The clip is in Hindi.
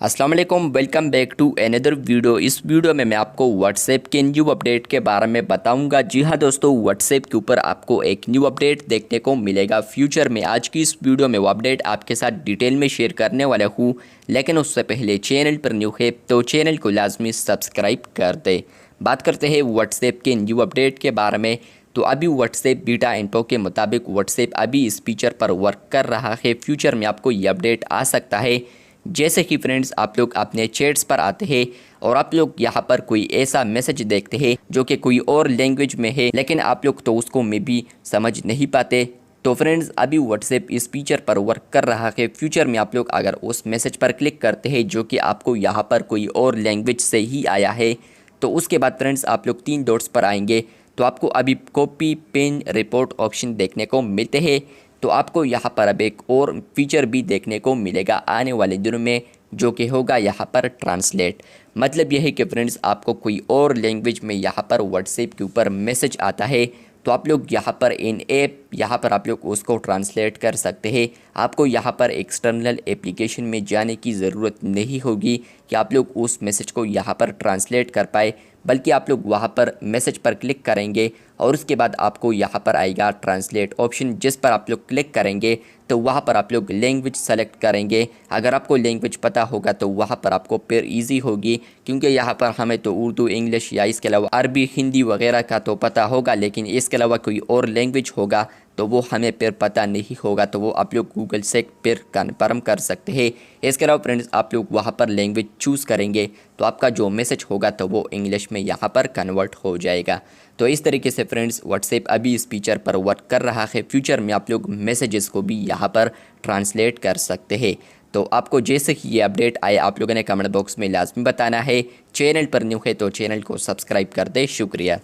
अस्सलाम वालेकुम, welcome back to another video. इस वीडियो में मैं आपको व्हाट्सएप के न्यू अपडेट के बारे में बताऊंगा। जी हाँ दोस्तों, व्हाट्सएप के ऊपर आपको एक न्यू अपडेट देखने को मिलेगा फ्यूचर में। आज की इस वीडियो में वो अपडेट आपके साथ डिटेल में शेयर करने वाला हूँ, लेकिन उससे पहले चैनल पर न्यू है तो चैनल को लाजमी सब्सक्राइब कर दे। बात करते हैं व्हाट्सएप के न्यू अपडेट के बारे में। तो अभी व्हाट्सएप बीटा इन्फो के मुताबिक व्हाट्सएप अभी इस फीचर पर वर्क कर रहा है। फ्यूचर में आपको ये अपडेट आ सकता है। जैसे कि फ्रेंड्स, आप लोग अपने चैट्स पर आते हैं और आप लोग यहाँ पर कोई ऐसा मैसेज देखते हैं जो कि कोई और लैंग्वेज में है, लेकिन आप लोग तो उसको मे भी समझ नहीं पाते। तो फ्रेंड्स, अभी व्हाट्सएप इस फीचर पर वर्क कर रहा है। फ्यूचर में आप लोग अगर उस मैसेज पर क्लिक करते हैं जो कि आपको यहाँ पर कोई और लैंग्वेज से ही आया है, तो उसके बाद फ्रेंड्स आप लोग 3 डॉट्स पर आएंगे तो आपको अभी कॉपी पेन रिपोर्ट ऑप्शन देखने को मिलते हैं। तो आपको यहाँ पर अब एक और फीचर भी देखने को मिलेगा आने वाले दिनों में, जो कि होगा यहाँ पर ट्रांसलेट। मतलब यह है कि फ्रेंड्स, आपको कोई और लैंग्वेज में यहाँ पर व्हाट्सएप के ऊपर मैसेज आता है तो आप लोग यहाँ पर इन ऐप यहाँ पर आप लोग उसको ट्रांसलेट कर सकते हैं। आपको यहाँ पर एक्सटर्नल एप्लीकेशन में जाने की ज़रूरत नहीं होगी कि आप लोग उस मैसेज को यहाँ पर ट्रांसलेट कर पाए, बल्कि आप लोग वहाँ पर मैसेज पर क्लिक करेंगे और उसके बाद आपको यहाँ पर आएगा ट्रांसलेट ऑप्शन, जिस पर आप लोग क्लिक करेंगे तो वहाँ पर आप लोग लैंग्वेज सेलेक्ट करेंगे। अगर आपको लैंग्वेज पता होगा तो वहाँ पर आपको फिर ईजी होगी, क्योंकि यहाँ पर हमें तो उर्दू, इंग्लिश या इसके अलावा अरबी, हिंदी वगैरह का तो पता होगा, लेकिन इसके अलावा कोई और लैंग्वेज होगा तो वो हमें फिर पता नहीं होगा, तो वो आप लोग गूगल से फिर कन्फर्म कर सकते हैं। इसके अलावा फ्रेंड्स, आप लोग वहाँ पर लैंग्वेज चूज़ करेंगे तो आपका जो मैसेज होगा तो वो इंग्लिश में यहाँ पर कन्वर्ट हो जाएगा। तो इस तरीके से फ्रेंड्स, व्हाट्सएप अभी इस फीचर पर वर्क कर रहा है। फ्यूचर में आप लोग मैसेजेस को भी यहाँ पर ट्रांसलेट कर सकते हैं। तो आपको जैसे ही ये अपडेट आए आप लोगों ने कमेंट बॉक्स में लाजमी बताना है। चैनल पर न्यू है तो चैनल को सब्सक्राइब कर दे। शुक्रिया।